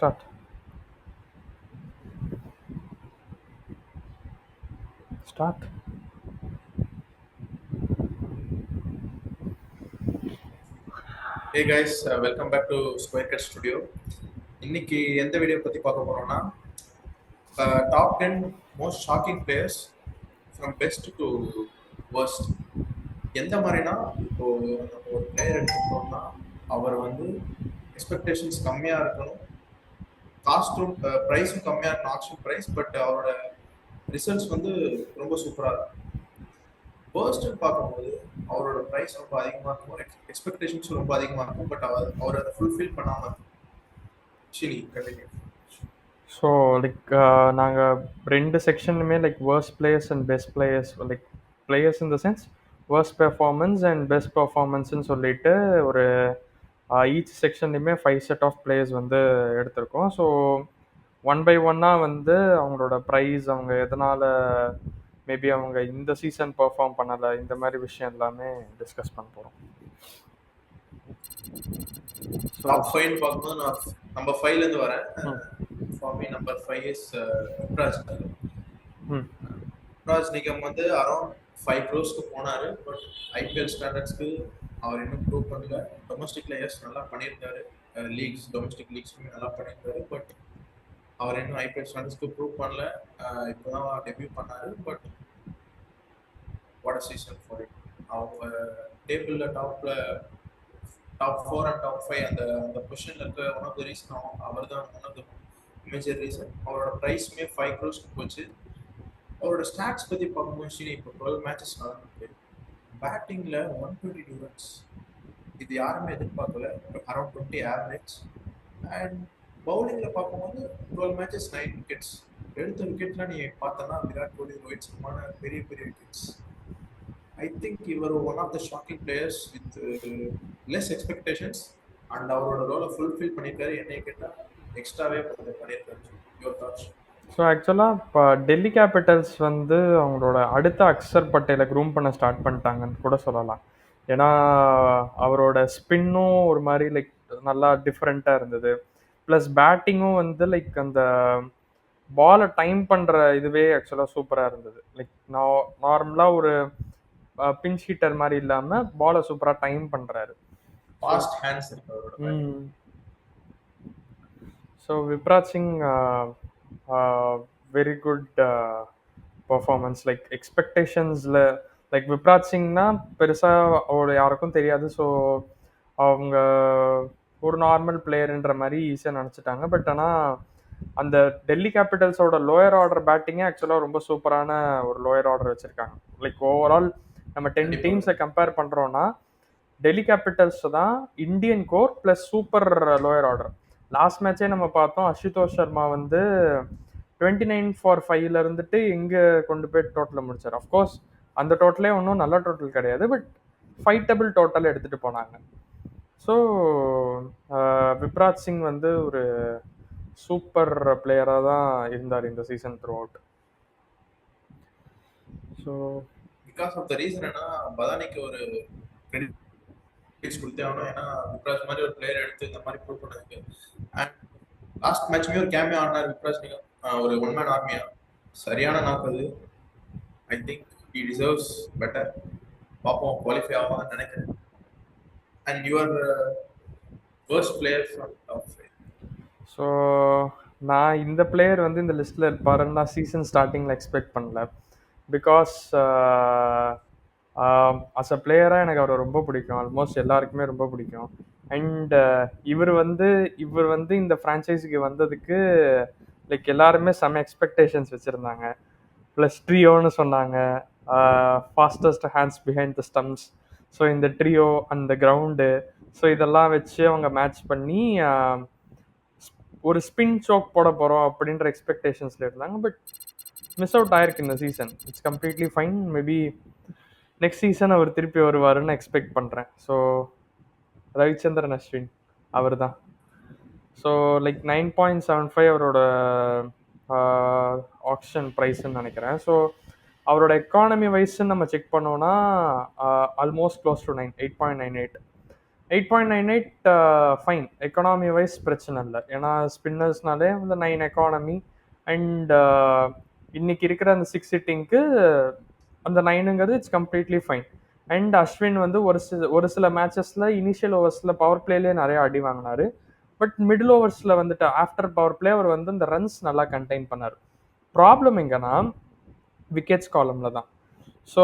Start. Start. Hey guys, welcome back to Square Cut Studio. இன்னைக்கு எந்த video பத்தி பார்க்க போறோம்னா top 10 most shocking players from best to worst. எந்த மாதிரினா இப்போ நம்ம ஒரு பிளேயர் எடுத்துக்கிட்டோம்னா அவர் வந்து எக்ஸ்பெக்டேஷன்ஸ் கம்மியா இருக்கணும், காஸ்ட்டும் ப்ரைஸும் கம்மியா இருக்கணும், ஆக்ஷன் ப்ரைஸ், பட் அவரோட ரிசல்ட்ஸ் வந்து ரொம்ப சூப்பரா இருக்கும். வேர்ஸ்ட்னு பார்க்கும்போது அவரோட ப்ரைஸ் ரொம்ப அதிகமாக இருக்கும், எக்ஸ்பெக்டேஷன்ஸ் ரொம்ப அதிகமாக இருக்கும், பட் அவர் அதை ஃபுல்ஃபில் பண்ணாமல் இருக்கும். ஷினி கண்டினியூ. ஸோ நாங்கள் ரெண்டு செக்ஷனுமே worst players and best players, players in the sense worst performance and best performanceன்னு சொல்லிட்டு ஒரு ஈச் செக்ஷன்லையுமே 5 செட் ஆஃப் பிளேயர்ஸ் வந்து எடுத்திருக்கோம். ஸோ ஒன் பை ஒன்னாக வந்து அவங்களோட ப்ரைஸ், அவங்க எதனால் மேபி அவங்க இந்த சீசன் பெர்ஃபார்ம் பண்ணலை, இந்த மாதிரி விஷயம் எல்லாமே டிஸ்கஸ் பண்ண போகிறோம். டாப் 5 பார்க்கும்போது நான் நம்பர் 5ல இருந்து வரேன். For me number 5 is Yuvraj Nigam. Yuvraj Nigam வந்து அரௌண்ட் 5 crores போனாரு, பட் ஐபிஎல் ஸ்டாண்டர்ட்ஸ்க்கு அவர் இன்னும் ப்ரூவ் பண்ணல. டொமஸ்டிக்ல எஸ் நல்லா பண்ணியிருக்காரு, லீக்ஸ் டொமஸ்டிக் லீக்ஸ்மே நல்லா பண்ணியிருக்காரு, பட் அவர் இன்னும் ஐபிஎல் ஸ்டாண்டர்ட்ஸ்க்கு ப்ரூவ் பண்ணல. இப்போதான் டெபியூ பண்ணாரு, but what a season for it. அவங்க டேபிள்ல டாப் 4 அண்ட் டாப் 5 அந்த அந்த பொசிஷன்ல இருக்க ஒன் ஆஃப் த ரீசன் அவர் தான் one of the major reason. அவரோட ப்ரைஸ்மே 5 crores போச்சு. அவரோட ஸ்டாட்ஸ் பத்தி பார்க்கும்போது சரி, இப்போ 12 மேட்சஸ் நடந்துருக்கு. பேட்டிங்ல 122 runs, இது யாருமே எதிர்பார்க்கல, அரௌண்ட் 20 ஆவரேஜ். அண்ட் பவுலிங்ல பார்க்கும்போது 12 மேட்சஸ் 9 விக்கெட்ஸ். எடுத்த விக்கெட்லாம் நீ பார்த்தனா விராட் கோலி, ரோஹித் சர்மான பெரிய பெரிய விக்கெட்ஸ். I think இவர் one of the shocking players with less expectations, and அவரோட ரோலை ஃபுல்ஃபில் பண்ணியிருக்காரு. என்னை கேட்டால் எக்ஸ்ட்ராவே பண்ணியிருக்காரு. Your thoughts? ஸோ ஆக்சுவலாக இப்போ டெல்லி கேபிட்டல்ஸ் வந்து அவங்களோட அடுத்த அக்ஷர் பட்டேலை க்ரூம் பண்ண ஸ்டார்ட் பண்ணிட்டாங்கன்னு கூட சொல்லலாம். ஏன்னா அவரோட ஸ்பின்னும் ஒரு மாதிரி நல்லா டிஃப்ரெண்ட்டாக இருந்தது. ப்ளஸ் பேட்டிங்கும் வந்து அந்த பாலை டைம் பண்ணுற இதுவே ஆக்சுவலாக சூப்பராக இருந்தது. நார்மலாக ஒரு பிஞ்ச் ஹிட்டர் மாதிரி இல்லாமல் பாலை சூப்பராக டைம் பண்ணுறாரு. ஃபாஸ்ட் ஹேண்ட்ஸ் இருக்கு அவரோட. So Yuvraj Singh very good performance. எக்ஸ்பெக்டேஷன்ஸில் யுவராஜ் சிங்னா பெருசாக அவரோட யாருக்கும் தெரியாது. ஸோ அவங்க ஒரு நார்மல் பிளேயருன்ற மாதிரி ஈஸியாக நினச்சிட்டாங்க. பட் ஆனால் அந்த டெல்லி கேபிட்டல்ஸோட லோயர் ஆர்டர் பேட்டிங்கே ஆக்சுவலாக ரொம்ப சூப்பரான ஒரு லோயர் ஆர்டர் வச்சுருக்காங்க. ஓவரால் நம்ம 10 டீம்ஸை கம்பேர் பண்ணுறோன்னா டெல்லி கேபிட்டல்ஸ் தான் Indian core plus super lower order. Last மேட்சே நம்ம பார்த்தோம், அசுதோஷ் சர்மா வந்து 29 for 5 இருந்துட்டு எங்கே கொண்டு போய் டோட்டலை முடிச்சார். அஃப்கோர்ஸ் அந்த டோட்டலே ஒன்றும் நல்ல டோட்டல் கிடையாது, பட் ஃபைட்டபிள் டோட்டல் எடுத்துகிட்டு போனாங்க. ஸோ யுவராஜ் சிங் வந்து ஒரு சூப்பர் பிளேயராக தான் இருந்தார் இந்த season throughout. So because of the reason என்ன, பதானிக்கு ஒரு கொடுத்தே ஆகணும். ஏன்னா யுவராஜ் மாதிரி ஒரு பிளேயர் எடுத்து இந்த மாதிரி ப்ரூவ் பண்ணதுக்கு. அண்ட் லாஸ்ட் மேட்ச்மே ஒரு கேமே ஆடினார் யுவராஜ் நிகம், ஒரு ஒன் மேன் ஆர்மியா. சரியான நாற்பது. I think he deserves better. பார்ப்போம் குவாலிஃபை ஆவான்னு நினைக்கிறேன். And your first player from top 5? So நான் இந்த பிளேயர் வந்து இந்த லிஸ்ட்டில் இருப்பாருன்னு நான் சீசன் ஸ்டார்டிங்கில் எக்ஸ்பெக்ட் பண்ணல. பிகாஸ் அஸ் அ பிளேயராக எனக்கு அவரை ரொம்ப பிடிக்கும், ஆல்மோஸ்ட் எல்லாருக்குமே ரொம்ப பிடிக்கும். அண்ட் இவர் வந்து இந்த ஃப்ரான்ச்சைஸிக்கு வந்ததுக்கு எல்லாருமே செம்ம எக்ஸ்பெக்டேஷன்ஸ் வச்சுருந்தாங்க. ப்ளஸ் ட்ரியோன்னு சொன்னாங்க, fastest hands behind the stumps. So இந்த ட்ரியோ, அந்த கிரவுண்டு, ஸோ இதெல்லாம் வச்சு அவங்க மேட்ச் பண்ணி ஒரு ஸ்பின் சோக் போட போகிறோம் அப்படின்ற எக்ஸ்பெக்டேஷன்ஸில் இருந்தாங்க. பட் மிஸ் அவுட் ஆயிருக்கு இந்த season. It's completely fine. Maybe next season அவர் திருப்பி வருவாருன்னு எக்ஸ்பெக்ட் பண்ணுறேன். ஸோ ரவிச்சந்திரன் அஸ்வின் அவர் தான். ஸோ 9.75 அவரோட ஆக்ஷன் ப்ரைஸ்ன்னு நினைக்கிறேன். ஸோ அவரோட எக்கானமி வைஸ்ன்னு நம்ம செக் பண்ணோன்னா almost close to 8.98. 8.98 fine, economy wise பிரச்சனை இல்லை, ஏன்னா ஸ்பின்னர்ஸ்னாலே அந்த 9 எக்கானமி. அண்ட் இன்னைக்கு இருக்கிற அந்த 6 ஹிட்டிங்க்கு அந்த 9ங்கிறது it's completely fine. And Ashwin வந்து ஒரு சில மேட்சஸில் இனிஷியல் ஓவர்ஸில் பவர் பிளேலேயே நிறைய அடி வாங்கினாரு. பட் மிடில் ஓவர்ஸில் வந்துட்டு ஆஃப்டர் பவர் பிளே அவர் வந்து இந்த ரன்ஸ் நல்லா கண்டெயின் பண்ணார். ப்ராப்ளம் எங்கன்னா விக்கெட்ஸ் காலமில் தான். ஸோ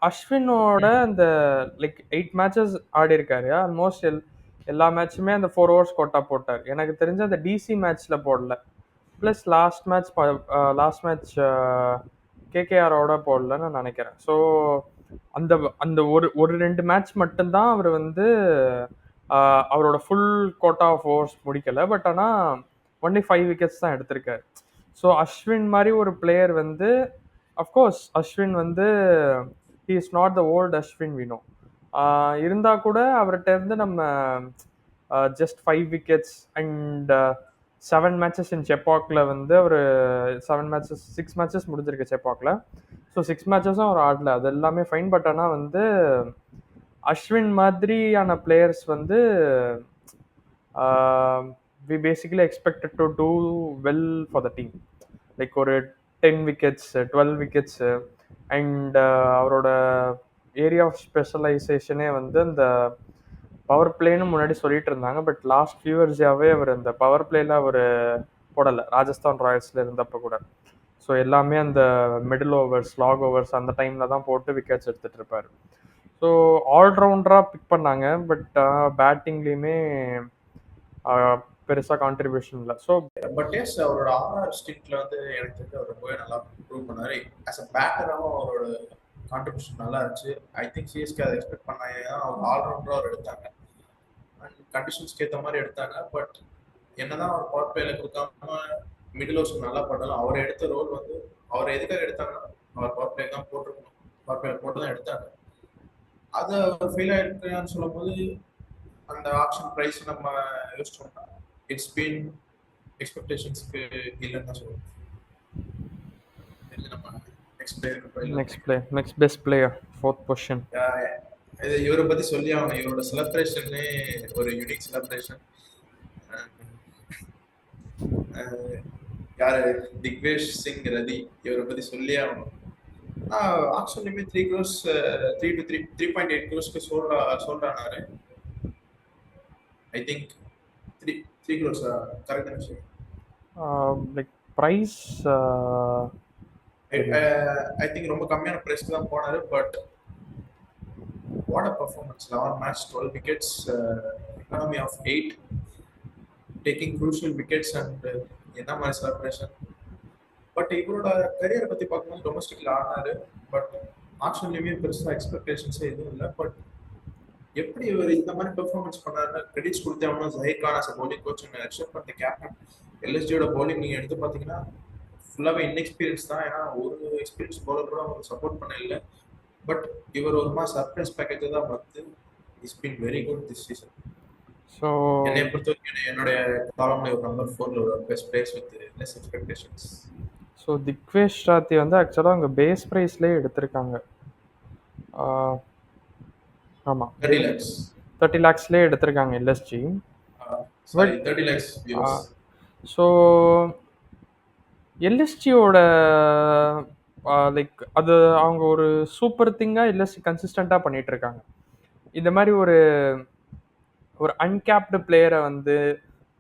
அஸ்வினோட அந்த லைக் 8 மேட்சஸ் ஆடி இருக்காரு, ஆல்மோஸ்ட் எல்லா மேட்சுமே அந்த 4 ஓவர்ஸ் கோட்டா போட்டார். எனக்கு தெரிஞ்ச அந்த டிசி மேட்ச்ல போடல, ப்ளஸ் லாஸ்ட் மேட்ச் கேகேஆரோட போடலன்னு நினைக்கிறேன். ஸோ அந்த அந்த ஒரு 2 மேட்ச் மட்டும்தான் அவர் வந்து அவரோட ஃபுல் கோட்டா ஆஃப் ஓவர்ஸ் முடிக்கல. பட் ஆனால் ஒன்லி 5 விக்கெட்ஸ் தான் எடுத்திருக்காரு. ஸோ அஸ்வின் மாதிரி ஒரு பிளேயர் வந்து, அஃப்கோர்ஸ் அஸ்வின் வந்து he is not the old Ashwin வினோ. இருந்தால் கூட அவர்கிட்ட இருந்து நம்ம just 5 wickets and 7 matches in செப்பாக்ல வந்து அவர் 6 மேட்சஸ் முடிஞ்சிருக்கு செப்பாக்ல. ஸோ 6 மேட்சஸும் அவர் ஆடல, அது எல்லாமே ஃபைன். பட் ஆனால் வந்து அஸ்வின் மாதிரியான பிளேயர்ஸ் வந்து we basically expected to do well for the team. Like ஒரு 10 விக்கெட்ஸ் 12 விக்கெட்ஸு. அண்ட் அவரோட ஏரியா ஆஃப் ஸ்பெஷலைசேஷனே வந்து அந்த பவர் பிளேன்னு முன்னாடி சொல்லிட்டு இருந்தாங்க. பட் லாஸ்ட் ஃபியூ இயர்ஸாகவே அவர் அந்த பவர் பிளேல அவர் போடலை, ராஜஸ்தான் ராயல்ஸில் இருந்தப்போ கூட. ஸோ எல்லாமே அந்த மிடில் ஓவர்ஸ், லாக் ஓவர்ஸ் அந்த டைமில் தான் போட்டு விக்கெட்ஸ் எடுத்துகிட்டு இருப்பார். ஸோ ஆல்ரவுண்டராக பிக் பண்ணாங்க, பட் பேட்டிங்லேயுமே பெருசாக கான்ட்ரிபியூஷன் இல்லை. ஸோ பட் எஸ் அவரோட ஆர்ஆர் ஸ்டிக்ல வந்து எனக்கு தெரிஞ்சு அவர் ரொம்பவே நல்லா ப்ரூவ் பண்ணாரு. ஆஸ் அ பேட்டராகவும் அவரோட கான்ட்ரிபியூஷன் நல்லா இருந்துச்சு. ஐ திங்க் சிஎஸ்கே அதை எக்ஸ்பெக்ட் பண்ணாங்க, அவர் ஆல்ரவுண்டராக அவர் எடுத்தாங்க அண்ட் கண்டிஷன்ஸ்க்கு ஏற்ற மாதிரி எடுத்தாங்க. பட் என்னதான் அவர் பவர் பிளேல கொடுக்காம மிடில் ஓவர்ஸ் நல்லா பண்ணாலும் அவர் எடுத்த ரோல் வந்து அவர் எதுக்காக எடுத்தாங்கன்னா அவர் பவர் பிளே தான் போட்டிருக்கணும், பவர் பிளே போட்டு தான் எடுத்தாங்க. அதை ஃபெயில் ஆயிருக்கான்னு சொல்லும் போது அந்த ஆப்ஷன் ப்ரைஸ் நம்ம யோசிச்சோம்னா இட்ஸ் பீன் எக்ஸ்பெக்டேஷன்ஸ்க்கு இல்லைன்னு தான் சொல்லுவோம். நம்ம next best player, fourth position. இவரை பத்தி சொல்லி அவங்க இவரோட செலிப்ரேஷனே ஒரு யூனிக் செலிப்ரேஷன். யாரு? திக்வேஷ் சிங் ரதி. இவரை பத்தி சொல்லி ஆகணும். ஆக்சுவலியுமே 3 crores 3.8 crores சோல்ட் ஆனாரு. ஐ திங்க் 3 crores கரெக்ட் விஷயம். லைக் பிரைஸ் ஐ திங்க் ரொம்ப கம்மியான பிரைஸ்க்கு தான் போனாரு. But what a performance. 11 match 12 wickets, economy of 8, taking crucial wickets and என்ன மாதிரி செலிப்ரேஷன். பட் இவரோட கரியரை பத்தி பார்க்கும்போது டொமஸ்டிக்ல ஆடினாரு. பட் ஆக்ஷன்லயுமே பெருசா எக்ஸ்பெக்டேஷன்ஸே எதுவும் இல்லை. பட் எப்படி இவர் இந்த மாதிரி பெர்ஃபார்மன்ஸ் பண்ணாருன்னு கிரெடிட்ஸ் கொடுத்தவங்க Zaheer Khan as bowling coach accept பண்ண கேப்டன். எல்எஸ்ஜியோட பவுலிங் நீங்க எடுத்து பார்த்தீங்கன்னா ஃபுல்லாகவே இன்எக்ஸ்பீரியன்ஸ் தான். ஏன்னா ஒரு எக்ஸ்பீரியன்ஸ் பவுலர் கூட அவங்க சப்போர்ட் பண்ண இல்லை. பட் இவர் ஒரு மாதிரி சர்ப்ரைஸ் பேக்கேஜ் தான் வந்து is been very good this season. So என்னை பொறுத்த வரைக்கும் என்னுடைய காலம்ல ஒரு நம்பர் 4ல ஒரு best place with less expectations. So Digvesh Rathi வந்து ஆக்சுவலாக அங்கே பேஸ் ப்ரைஸ்லேயே எடுத்திருக்காங்க. ஆமாம், 30 lakhsலேயே எடுத்திருக்காங்க எல்எஸ்ஜி. But 30 lakhs. ஸோ எல்எஸ்ஜியோட லைக் அது அவங்க ஒரு சூப்பர் திங்காக எல்எஸ்ஜி கன்சிஸ்டண்ட்டாக பண்ணிட்டு இருக்காங்க. இந்த மாதிரி ஒரு அன்கேப்டு பிளேயரை வந்து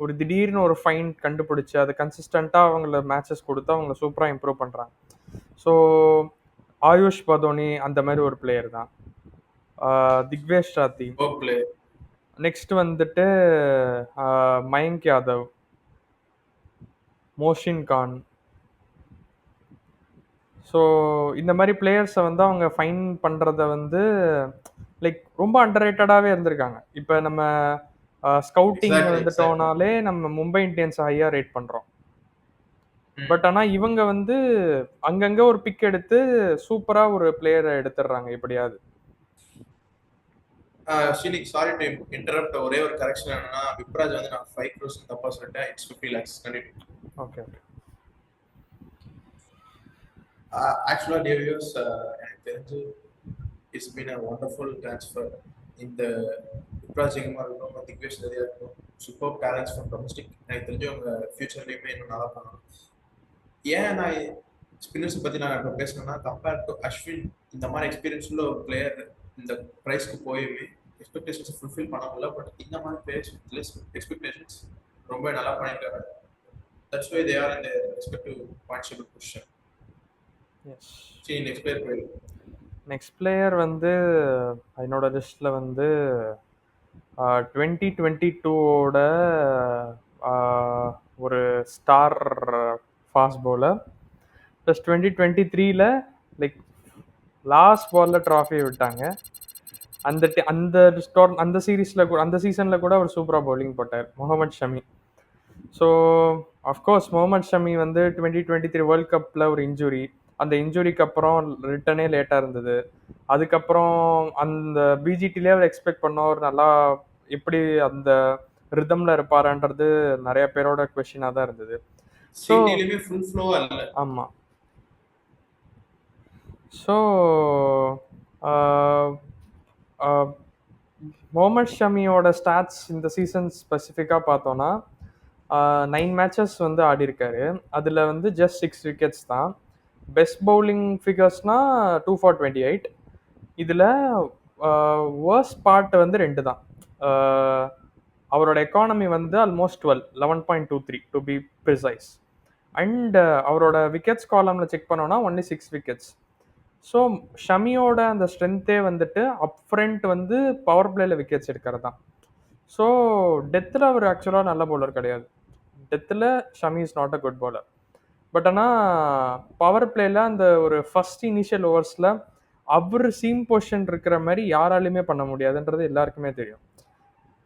ஒரு திடீர்னு ஒரு ஃபைன் கண்டுபிடிச்சி அதை கன்சிஸ்டண்ட்டாக அவங்கள மேட்சஸ் கொடுத்து அவங்கள சூப்பராக இம்ப்ரூவ் பண்ணுறாங்க. ஸோ ஆயுஷ் பதோனி அந்த மாதிரி ஒரு பிளேயர் தான் திக்வேஷ் ராத்தி. நெக்ஸ்ட் வந்துட்டு மயங்க் யாதவ், மோஷின் கான். ஸோ இந்த மாதிரி பிளேயர்ஸை வந்து அவங்க ஃபைன் பண்ணுறத வந்து லைக் ரொம்ப அண்டர்ரேட்டடாகவே இருந்திருக்காங்க. இப்போ நம்ம ஸ்கவுட்டிங் வந்துட்டோம்னாலே நம்ம மும்பை இந்தியன்ஸ் ஹையாக ரேட் பண்ணுறோம். பட் ஆனால் இவங்க வந்து அங்கங்கே ஒரு பிக் எடுத்து சூப்பராக ஒரு பிளேயரை எடுத்துடுறாங்க எப்படியாவது. ஷீனிக், சாரி டு இன்டரப்ட், ஒரே ஒரு கரெக்ஷன் என்னன்னா விப்ராஜ் வந்து நான் 5 crores தப்பா சொல்லிட்டேன். It's 50 lakhs. ஓகே. ஆக்சுவலா டேவியர்ஸ் எனக்கு தெரிஞ்சு it's been a wonderful transfer. இந்த ருத்ராஜிங்கமாக இருக்கட்டும், திக்வேஷ் நிறையா இருக்கட்டும், சூப்பர் டேலண்ட்ஸ் ஃப்ரம் டொமஸ்டிக். எனக்கு தெரிஞ்சு அவங்க ஃபியூச்சர்லேயுமே இன்னும் நல்லா பண்ணணும். ஏன் நான் ஸ்பின்னர்ஸை பற்றி நான் இப்போ பேசணும்னா, கம்பேர்ட் டு அஸ்வின் இந்த மாதிரி எக்ஸ்பீரியன்ஸ் உள்ள ஒரு பிளேயர் இந்த ப்ரைஸ்க்கு போயுமே எக்ஸ்பெக்டேஷன்ஸ் ஃபுல்ஃபில் பண்ண முடியல. பட் இந்த மாதிரி பிளேயர்ஸ் லெஸ் எக்ஸ்பெக்டேஷன்ஸ் ரொம்ப நல்லா பண்ணியிருக்காங்க. That's why they are in their respective பாயிண்ட்ஸபிள் பொசிஷன். எஸ். சரி, நெக்ஸ்ட் பிளேயர் போயிடும். நெக்ஸ்ட் பிளேயர் வந்து என்னோட லிஸ்ட்டில் வந்து 2022ஓட ஒரு ஸ்டார் ஃபாஸ்ட் பவுலர். ப்ளஸ் 2023ல் லைக் லாஸ்ட் பாலில் ட்ராஃபி விட்டாங்க. அந்த அந்த சீரீஸில் கூட, அந்த சீசனில் கூட அவர் சூப்பராக பவுலிங் போட்டார், முகமது ஷமி. ஸோ அஃப்கோர்ஸ் முகமது ஷமி வந்து 2023 வேர்ல்ட் கப்பில் ஒரு இன்ஜுரி, அந்த இன்ஜுரிக்கு அப்புறம் ரிட்டனே லேட்டாக இருந்தது. அதுக்கப்புறம் அந்த பிஜிடிலே அவர் எக்ஸ்பெக்ட் பண்ணோம் அவர் நல்லா எப்படி அந்த ரிதமில் இருப்பாரான்றது நிறைய பேரோட கொஷினாக தான் இருந்தது. ஸோ ஃபுல் ஃப்ளோவாக இல்லை. ஆமாம். ஸோ முகமது ஷமியோட ஸ்டாட்ஸ் இந்த சீசன் ஸ்பெசிஃபிக்காக பார்த்தோன்னா 9 மேட்சஸ் வந்து ஆடிருக்காரு. அதில் வந்து ஜஸ்ட் 6 விக்கெட்ஸ் தான். பெஸ்ட் பவுலிங் ஃபிகர்ஸ்னால் 2 for 28. இதில் வேர்ஸ்ட் பார்ட் வந்து 2 தான். அவரோட எக்கானமி வந்து almost 11.23 to be precise. And அவரோட விக்கெட்ஸ் காலமில் செக் பண்ணோன்னா ஒன்லி 6 விக்கெட்ஸ். ஸோ ஷமியோட அந்த ஸ்ட்ரென்த்தே வந்துட்டு அப் ஃப்ரண்ட் வந்து பவர் பிளேயில் விக்கெட்ஸ் எடுக்கிறது தான். ஸோ டெத்தில் அவர் ஆக்சுவலாக நல்ல பவுலர் கிடையாது. டெத்தில் Shami is not a good bowler. But ஆனால் பவர் பிளேயில் அந்த ஒரு ஃபர்ஸ்ட் இனிஷியல் ஓவர்ஸில் அவர் சீம் பொசிஷன் இருக்கிற மாதிரி யாராலையுமே பண்ண முடியாதுன்றது எல்லாருக்குமே தெரியும்.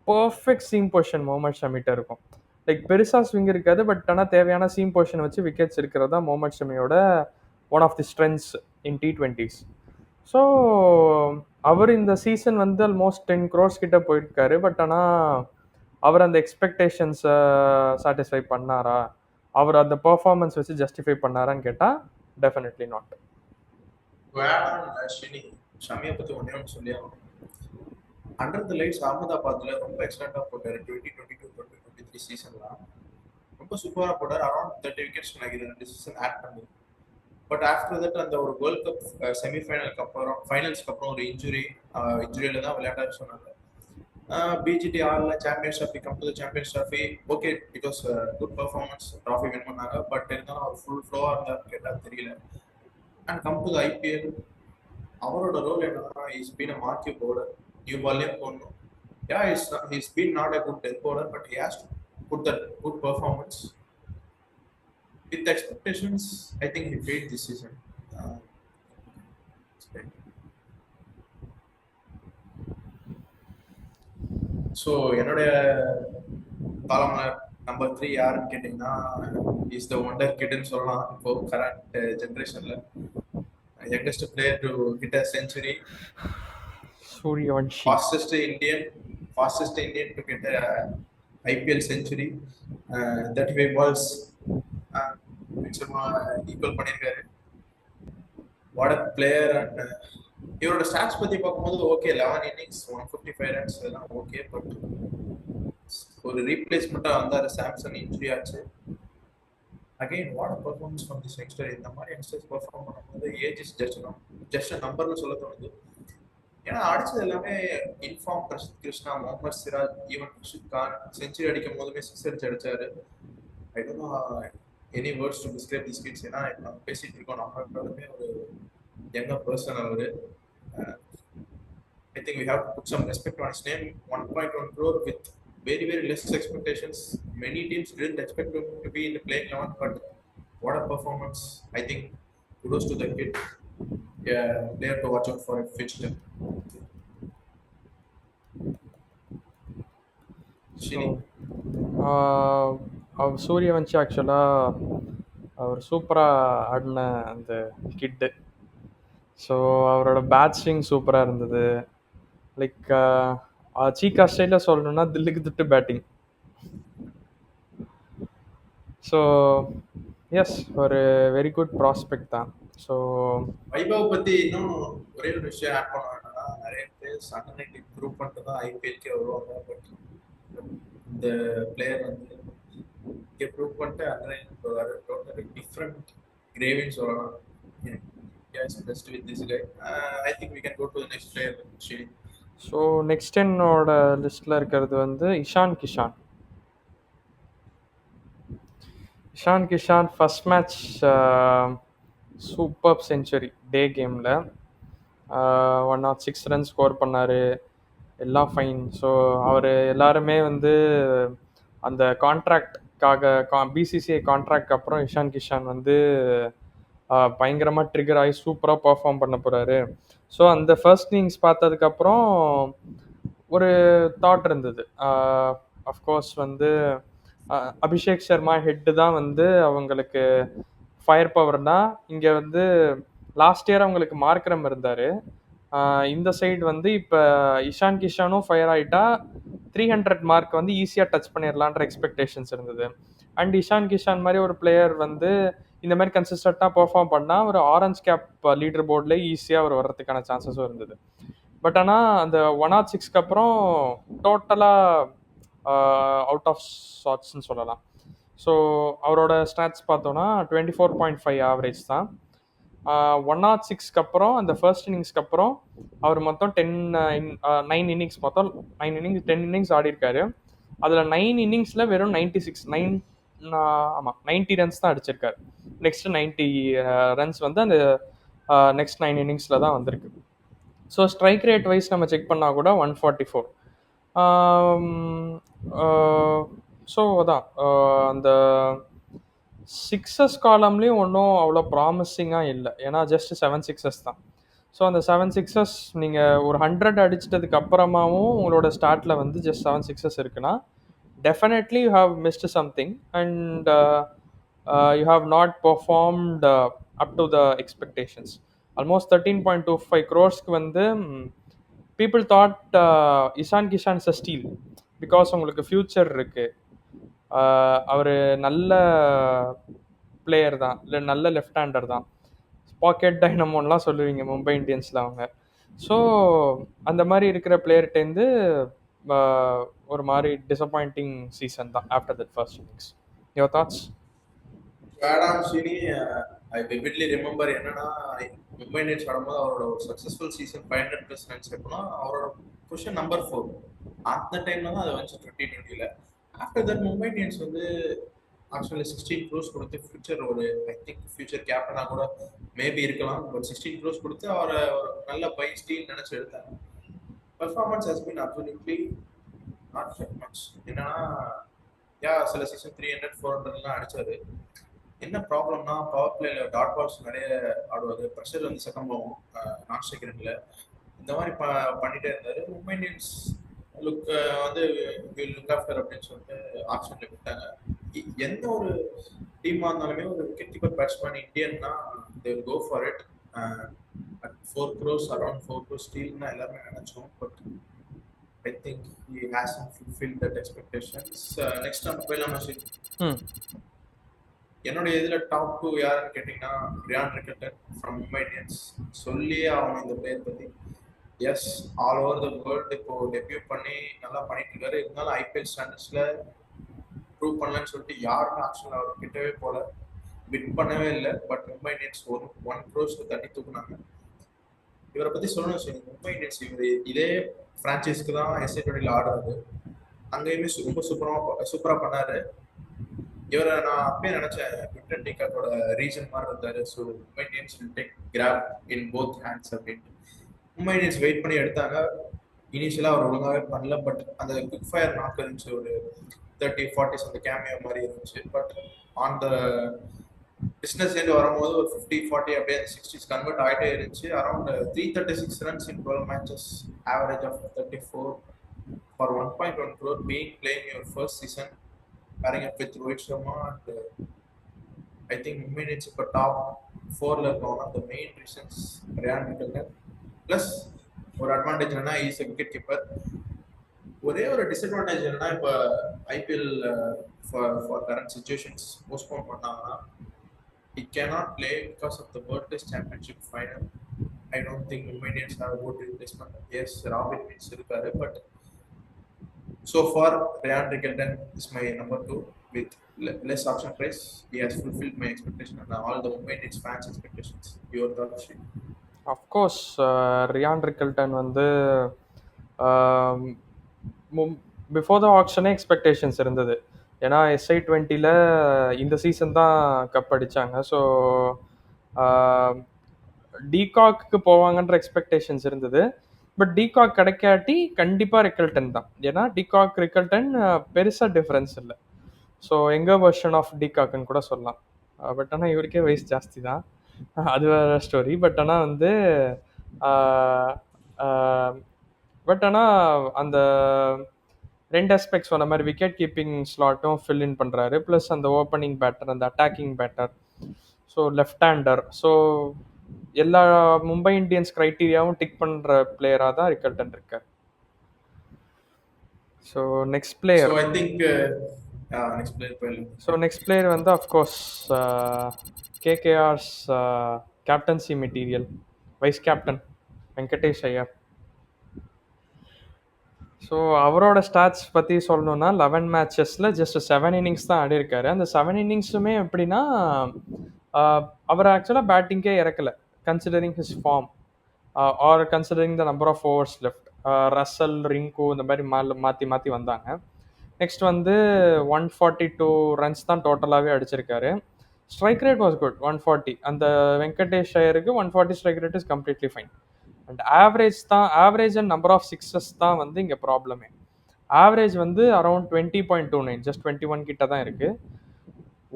பர்ஃபெக்ட் சீம் பொசிஷன் முகமது ஷமிட்ட இருக்கும். லைக் பெருசாக ஸ்விங் இருக்காது, பட் ஆனால் தேவையான சீம் பொசிஷன் வச்சு விக்கெட்ஸ் இருக்கிறது தான் முகமது ஷமியோட one of the strengths in T20s. So அவர் இந்த சீசன் வந்து ஆல்மோஸ்ட் 10 crores கிட்ட போயிருக்காரு. பட் ஆனால் அவர் அந்த எக்ஸ்பெக்டேஷன்ஸை சாட்டிஸ்ஃபை பண்ணாரா, அவர் அந்த பர்ஃபார்மன்ஸ் வச்சு ஜஸ்டிஃபை பண்ணாரான்னு கேட்டால் டெஃபினெட்லி நாட். ஷமியை பற்றி ஒன்றே சொல்லி அண்டர் த லைட்ஸ் அகமதாபாத்ல ரொம்ப எக்ஸலண்டாக போட்டார். 2022-2023 சீசன்லாம் ரொம்ப சூப்பராக போட்டார். அரௌண்ட் 30 விக்கெட்ஸ் நினைக்கிறேன் 2 சீசன் ஆட் பண்ணி. பட் ஆஃப்டர் தட் அந்த ஒரு வேர்ல்ட் கப் செமிஃபைனலுக்கு அப்புறம் ஃபைனல்ஸ்க்கு அப்புறம் ஒரு இன்ஜுரியில தான் விளையாட்டாரு சொன்னாங்க. பிஜிடி ஆர்ல Champions Trophy, come to the Champions Trophy, okay it was good performance, trophy win பண்ணாங்க. பட் இருந்தாலும் அவர் ஃபுல் ஃப்ளோவாக இருந்தார் கேட்டால் தெரியல. And come to the IPL, அவரோட ரோல் என்னன்னா is been a marquee bowler. New பால்லேயும் போடணும். He's been not a good death bowler, but he has to put that good performance. With expectations, I think he failed this season. So என்னுடைய காலம்ல number 3 யாருன்னு கேட்டிங்கன்னா is the wonder கிட்னு சொல்லலாம். இப்போ current ஜென்ரேஷன்ல youngest player to hit a century, Sooryavanshi, fastest Indian to hit a IPL century, 35 balls equal பண்ணியிருக்காரு. What a player. And இவரோட stats பத்தி பார்க்கும்போது ஓகே, 11 innings 155 runs எல்லாம் ஓகே. பட் ஒரு ரீப்ளேஸ்மெண்ட்டாக வந்தார், சாம்சன் இன்ஜுரி ஆச்சு. Again what a performance from this youngster. இந்த மாதிரி யங்ஸ்டர்ஸ் பர்ஃபார்ம் பண்ணும்போது ஏஜ் இஸ் ஜஸ்ட் நம்பர்னு சொல்ல தோணுது. ஏன்னா அடிச்சது எல்லாமே in form. Prasidh Krishna, Mohammed Siraj, even Rashid Khan century அடிக்கும் போதுமே 6 அடிச்சாரு. ஐ don't no any words to describe this kids. ஏன்னா நம்ம பேசிட்டு இருக்கோம், நம்மளுமே ஒரு யங்கர் பர்சன் அவரு. I think we have to put some respect on his name. 1.1 crore with very less expectations. Many teams didn't expect him to be in the playing 11, but what a performance. I think kudos to the kid. Yeah, player to watch out for in future. Suryavanshi ஆக்சுவலாக அவர் சூப்பராக ஆடின அந்த கிட்டு. So அவரோட bad swing சூப்பராக இருந்தது. Like சீக்கா ஸ்டைலில் சொல்லணும்னா தில்லுக்கு திட்டு பேட்டிங். ஸோ எஸ், ஒரு வெரி குட் ப்ராஸ்பெக்ட் தான். ஸோ வைபவ் பற்றி இன்னும் ஒரே ஒரு விஷயம் ஆட் பண்ண வேண்டாம்னா, நிறைய பேர் அண்டர் 19 ப்ரூவ் பண்ணிட்டு தான் ஐபிஎல்கே வருவாங்க. பட் இந்த பிளேயர் வந்து இங்கே ப்ரூவ் பண்ணிட்டு அண்டர் 19 போவாரு. டோட்டலி டிஃப்ரெண்ட் கிரேவிங் சொல்லலாம். India is blessed with this guy. I think we can go to the next player, Srini. So next என்னோட லிஸ்ட்டில் இருக்கிறது வந்து Ishan Kishan. Ishan Kishan first match super century day கேமில் 106 ரன் ஸ்கோர் பண்ணார். எல்லாம் ஃபைன். ஸோ அவர் எல்லாருமே வந்து அந்த கான்ட்ராக்ட்காக பிசிசிஐ கான்ட்ராக்ட் அப்புறம் இஷான் கிஷான் வந்து பயங்கரமாக ட்ரிகர் ஆகி சூப்பராக பர்ஃபார்ம் பண்ண போகிறாரு. ஸோ அந்த ஃபர்ஸ்ட் இன்னிங்ஸ் பார்த்ததுக்கப்புறம் ஒரு தாட் இருந்தது. அஃப்கோர்ஸ் வந்து அபிஷேக் சர்மா ஹெட்டு தான் வந்து அவங்களுக்கு ஃபயர் பவர்னா, இங்கே வந்து லாஸ்ட் இயர் அவங்களுக்கு மார்க்ரம் இருந்தார். இந்த சைடு வந்து இப்போ இஷான் கிஷானும் ஃபயர் ஆகிட்டா 300 மார்க் வந்து ஈஸியாக டச் பண்ணிடலான்ற எக்ஸ்பெக்டேஷன்ஸ் இருந்தது. அண்ட் இஷான் கிஷான் மாதிரி ஒரு பிளேயர் வந்து இந்த மாதிரி கன்சிஸ்டண்ட்டாக பெர்ஃபார்ம் பண்ணால் ஒரு ஆரஞ்ச் கேப் லீடர் போர்டில் ஈஸியாக அவர் வர்றதுக்கான சான்சஸும் இருந்தது. பட் ஆனால் அந்த 106க்கு அப்புறம் டோட்டலாக அவுட் ஆஃப் ஷாட்ஸ்ன்னு சொல்லலாம். ஸோ அவரோட ஸ்டாட்ஸ் பார்த்தோன்னா 24.5 ஆவரேஜ் தான். 106க்கு அப்புறம் அந்த ஃபர்ஸ்ட் இன்னிங்ஸ்க்கு அப்புறம் அவர் மொத்தம் 9 இன்னிங்ஸ் 10 இன்னிங்ஸ் ஆடி இருக்காரு. அதில் 9 இன்னிங்ஸில் வெறும் 90 ரன்ஸ் தான் அடிச்சிருக்காரு. நெக்ஸ்ட் 90 ரன்ஸ் வந்து அந்த நெக்ஸ்ட் 9 இன்னிங்ஸில் தான் வந்திருக்கு. ஸோ ஸ்ட்ரைக் ரேட் வைஸ் நம்ம செக் பண்ணால் கூட 144. ஸோ அதான் அந்த சிக்ஸஸ் காலம்லேயும் ஒன்றும் அவ்வளோ ப்ராமிசிங்காக இல்லை. ஏன்னா ஜஸ்ட் 7 சிக்ஸஸ் தான். ஸோ அந்த 7 சிக்ஸஸ் நீங்கள் ஒரு 100 அடிச்சிட்டதுக்கு அப்புறமாவும் உங்களோட ஸ்டார்ட்டில் வந்து ஜஸ்ட் 7 சிக்ஸஸ் இருக்குன்னா definitely you have missed something, and you have not performed up to the expectations. Almost 13.25 crores வந்து people thought Ishan Kishan is a steal because உங்களுக்கு ஃபியூச்சர் இருக்கு. அவர் நல்ல பிளேயர் தான், இல்லை நல்ல லெஃப்ட் ஹேண்டர் தான், பாக்கெட் டைனமோன்லாம் சொல்லுவீங்க மும்பை இந்தியன்ஸில் அவங்க. ஸோ அந்த மாதிரி இருக்கிற பிளேயர்கிட்டேருந்து ஒரு மாதிரி டிசப்பாயிண்டிங் சீசன் தான் after that first innings. Your thoughts? வேடாம் ஸ்ரீனி, ஐ விவிட்லி ரிமெம்பர் என்னன்னா மும்பை இந்தியன்ஸ் ஆடும்போது அவரோட ஒரு சக்ஸஸ்ஃபுல் சீசன் 500+ ரன்ஸ் எப்போனா அவரோட பொசிஷன் நம்பர் 4 அந்த டைம்ல தான் அதை வந்து 2020ல. ஆஃப்டர் தட் மும்பை இந்தியன்ஸ் வந்து ஆக்சுவலி 16 crores கொடுத்து ஃபியூச்சர் ஒரு ஐ திங்க் ஃபியூச்சர் கேப்டனா கூட மேபி இருக்கலாம். பட் 16 crores கொடுத்து அவரை ஒரு நல்ல பை ஸ்டீல் நினைச்சு எடுத்தாங்க. Performance has been absolutely not that much. என்னன்னா சில சீசன் 300 400 அடிச்சாரு. என்ன ப்ராப்ளம்னா பவர் பிளேல டாட் பால்ஸ் நிறைய ஆடுவாரு, ப்ரெஷர் வந்து செகண்ட் போகும் நான் ஸ்ட்ரைக்கர்ல, இந்த மாதிரி பண்ணிட்டே இருந்தாரு. மும்பை இந்தியன்ஸ் லுக் வந்து லுக் ஆஃப்டர் அப்படின்னு சொல்லிட்டு ஆப்ஷன்ல விட்டாங்க. எந்த ஒரு டீமா இருந்தாலுமே ஒரு விக்கெட் கீப்பர் பேட்ஸ்மேன் இந்தியன்னா they will go for it. At 4 crores around 4 crores ஸ்டீல்னா எல்லாருமே நினைச்சோம். But I think he hasn't fulfilled that expectations. Next நம்ம போயிடலாம். என்னோட இதுல டாப் 2 யாருன்னு கேட்டீங்கன்னா Ryan Rickelton from Mumbai Indians. சொல்லியே ஆகணும் இந்த பிளேயர் பத்தி. Yes, all over the world இப்போ டெபியூ பண்ணி நல்லா பண்ணிட்டு இருக்காரு. இருந்தாலும் ஐபிஎல் ஸ்டாண்டர்ட்ஸ்ல ப்ரூவ் பண்ணலன்னு சொல்லிட்டு யாருமே ஆக்சுவல் அவர் கிட்டவே போல, வின் பண்ணவே இல்லை. பட் மும்பை இந்தியன்ஸ் 1 crores தட்டி தூக்குனாங்க. இவரை பத்தி சொல்லணும் சரி, மும்பை இந்தியன்ஸ் இவர் இதே பிரான்ச்சைஸ்க்கு தான் எஸ்ஏ20ல ஆடுறது. அங்கேயுமே ரொம்ப சூப்பரா பண்ணாரு. இவரை நான் அப்பயே நினைச்சேன் விக்டர் டீகாக்கோட ரீஜன் மாதிரி இருந்தாரு. So Mumbai Indians will take grab in both hands அப்படின்ட்டு மும்பை இந்தியன்ஸ் வெயிட் பண்ணி எடுத்தாங்க. இனிஷியலாக அவர் ஒழுங்காகவே பண்ணல. பட் அந்த குவிக் ஃபயர் நாக்கு இருந்துச்சு, ஒரு 30-40 அந்த கேமியோ மாதிரி இருந்துச்சு. But on the business end வரும்போது ஒரு 50-40 அப்படியே 60s கன்வெர்ட் ஆகிட்டே இருந்துச்சு. Around 336 runs in 12 matches, average of 34 for 1.1 crore, being playing your first season, pairing up with Rohit Sharma, and I think Mumbai Indians இப்போ top 4ல இருக்க one of the main reasons Ryan Rickelton. Plus ஒரு advantage என்னன்னா is wicket keeper. ஒரே ஒரு disadvantage என்னன்னா இப்போ IPL for current situations postpone பண்ணாங்கன்னா he cannot play because of the World Test Championship final. I don't think Mumbai Indians have a good replacement. Yes, Robin Means இருக்காரு, but so far Ryan Rickelton is my number two with less option price. He has fulfilled my expectation and all the Mumbai Indians fans' expectations. Your thoughts? Of course Ryan Rickelton வந்து before the ஆக்ஷனே expectations இருந்தது. ஏன்னா SI20ல இந்த season தான் cup அடிச்சாங்க. So டிகாக்கு போவாங்கன்ற எக்ஸ்பெக்டேஷன்ஸ் இருந்தது. பட் டிகாக் கிடைக்காட்டி கண்டிப்பாக ரிக்கல்டன் தான். ஏன்னா டிகாக் ரிக்கல்டன் பெருசாக டிஃப்ரென்ஸ் இல்லை. ஸோ எங்கள் வெர்ஷன் ஆஃப் டிகாக்குன்னு கூட சொல்லலாம். பட் ஆனால் இவருக்கே வயசு ஜாஸ்தி தான், அது வேற ஸ்டோரி. பட் ஆனால் வந்து பட் ஆனால் அந்த ரெண்டு ஆஸ்பெக்ட் சொன்ன மாதிரி விக்கெட் கீப்பிங் ஸ்லாட்டும் ஃபில் இன் பண்ணுறாரு. ப்ளஸ் அந்த ஓப்பனிங் பேட்டர், அந்த attacking batter, so left hander. So எல்லா மும்பை இந்தியன்ஸ் க்ரைட்டீரியாவும் டிக் பண்ணுற பிளேயராக தான் ரிக்கல்டன் இருக்கார். So next player, So I think next player. So next player வந்து of course KKR's captaincy material, vice captain Venkatesh Iyer. So அவரோட ஸ்டாட்ஸ் பற்றி சொல்லணுன்னா 11 மேட்சஸில் ஜஸ்ட் 7 இன்னிங்ஸ் தான் ஆடிருக்காரு. அந்த 7 இன்னிங்ஸுமே எப்படின்னா அவர் ஆக்சுவலாக பேட்டிங்கே இறக்கலை, considering his form or considering the number of overs left. Russell, Rinku இந்த மாதிரி மாற்றி மாற்றி வந்தாங்க. நெக்ஸ்ட் வந்து 142 ரன்ஸ் தான் டோட்டலாகவே அடிச்சிருக்காரு. Strike rate was good, 140. அந்த வெங்கடேஷ் ஐயருக்கு 140 strike rate is completely fine. And average and number of sixes தான் வந்து இங்கே ப்ராப்ளமே. ஆவரேஜ் வந்து அரௌண்ட் 20.29, ஜஸ்ட் 21 கிட்ட தான் இருக்கு.